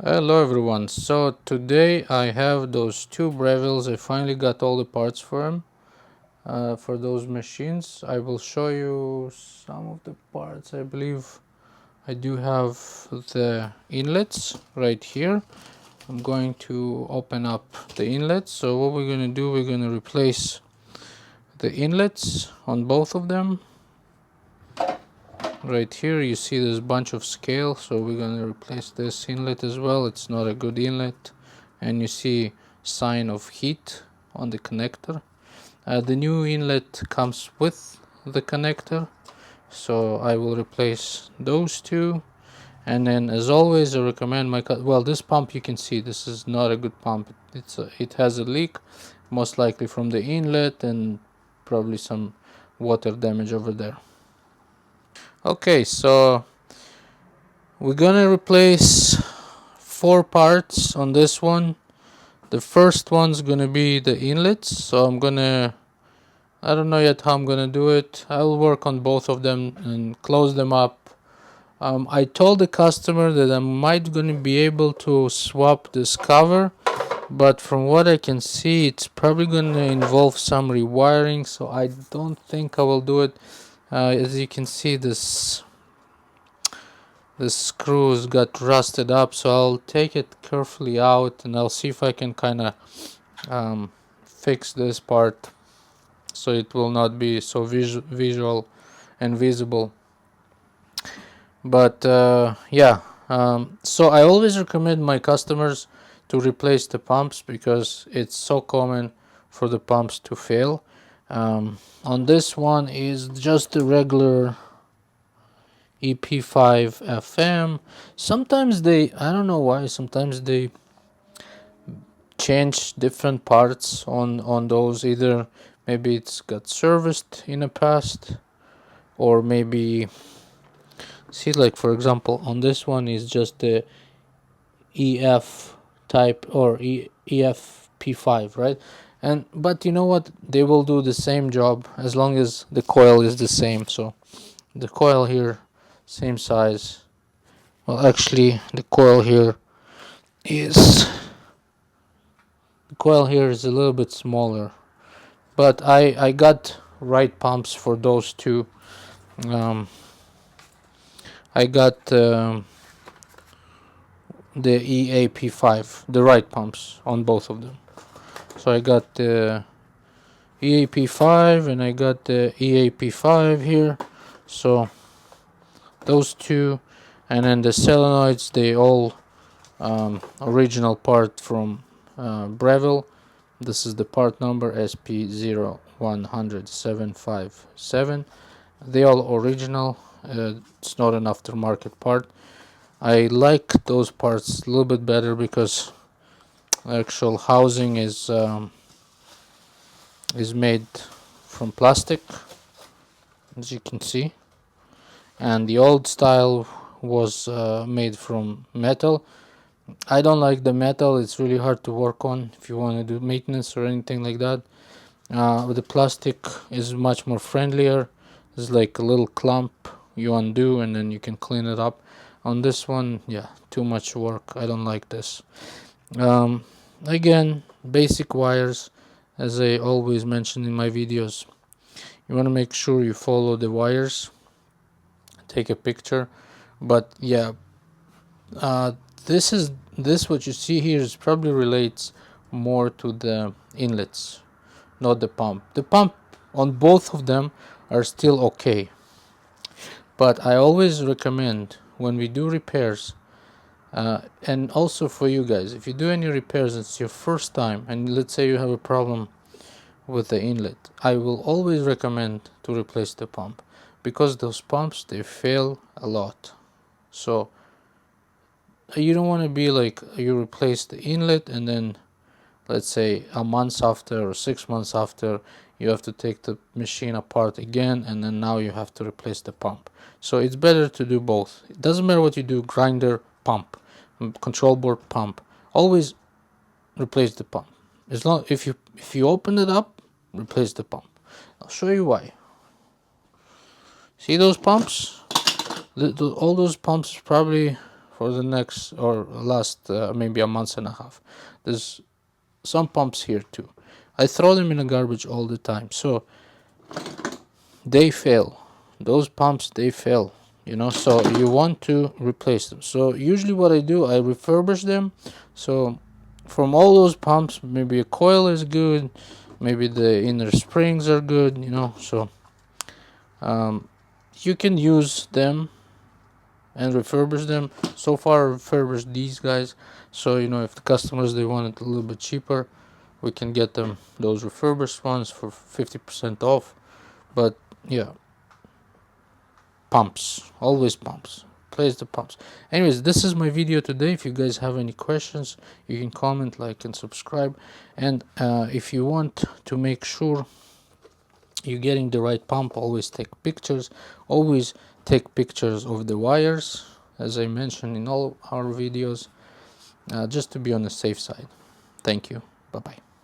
Hello everyone, so today I have those two Brevilles. I finally got all the parts for them, for those machines. I will show you some of the parts. I believe I do have the inlets right here. I'm going to open up the inlets. So what we're going to do, we're going to replace the inlets on both of them. Right here you see there's a bunch of scale, so we're going to replace this inlet as well. It's not a good inlet, and you see sign of heat on the connector. The new inlet comes with the connector, so I will replace those two. And then, as always, I recommend well, this pump, you can see this is not a good pump. It has a leak, most likely from the inlet, and probably some water damage over there. Okay, so we're gonna replace 4 parts on this one. The first one's gonna be the inlets, so I don't know yet how I'm gonna do it. I'll work on both of them and close them up. I told the customer that I might gonna be able to swap this cover, but from what I can see, it's probably gonna involve some rewiring, so I don't think I will do it. As you can see, the screws got rusted up, so I'll take it carefully out and I'll see if I can kind of fix this part so it will not be so visual and visible. But yeah, so I always recommend my customers to replace the pumps because it's so common for the pumps to fail. On this one is just the regular EP5 FM. Sometimes I don't know why, sometimes they change different parts on those. Either maybe it's got serviced in the past, or maybe, see, like for example on this one is just the EF type or EFP5, right? But you know what, they will do the same job as long as the coil is the same. So the coil here, same size. Well, actually the coil here is a little bit smaller, but I got right pumps for those two. I got the EAP5, the right pumps on both of them. So I got the EAP5 and I got the EAP5 here. So those two, and then the solenoids, they all original part from Breville. This is the part number SP0100757. They all original. It's not an aftermarket part. I like those parts a little bit better because actual housing is made from plastic, as you can see, and the old style was made from metal. I don't like the metal. It's really hard to work on if you want to do maintenance or anything like that. The plastic is much more friendlier. It's like a little clump you undo and then you can clean it up. On this one, yeah, too much work. I don't like this. Again, basic wires, as I always mention in my videos. You want to make sure you follow the wires, take a picture. But yeah, this what you see here is probably relates more to the inlets, not the pump. The pump on both of them are still okay, but I always recommend when we do repairs, and also for you guys, if you do any repairs, it's your first time, and let's say you have a problem with the inlet, I will always recommend to replace the pump, because those pumps, they fail a lot. So you don't want to be like you replace the inlet and then, let's say, a month after or 6 months after, you have to take the machine apart again, and then now you have to replace the pump. So it's better to do both. It doesn't matter what you do, grinder, pump, control board, pump, always replace the pump. As long if you open it up, replace the pump. I'll show you why. See those pumps? All those pumps probably for the next or last maybe a month and a half. There's some pumps here too. I throw them in the garbage all the time, so they fail. Those pumps, they fail, you know, so you want to replace them. So usually what I do, I refurbish them. So from all those pumps, maybe a coil is good, maybe the inner springs are good, you know, so you can use them and refurbish them. So far I refurbished these guys, so you know, if the customers, they want it a little bit cheaper, we can get them those refurbished ones for 50% off. But yeah, pumps, always pumps, replace the pumps. Anyways, this is my video today. If you guys have any questions, you can comment, like, and subscribe. And if you want to make sure you're getting the right pump, always take pictures. Always take pictures of the wires, as I mentioned in all our videos, just to be on the safe side. Thank you. Bye bye.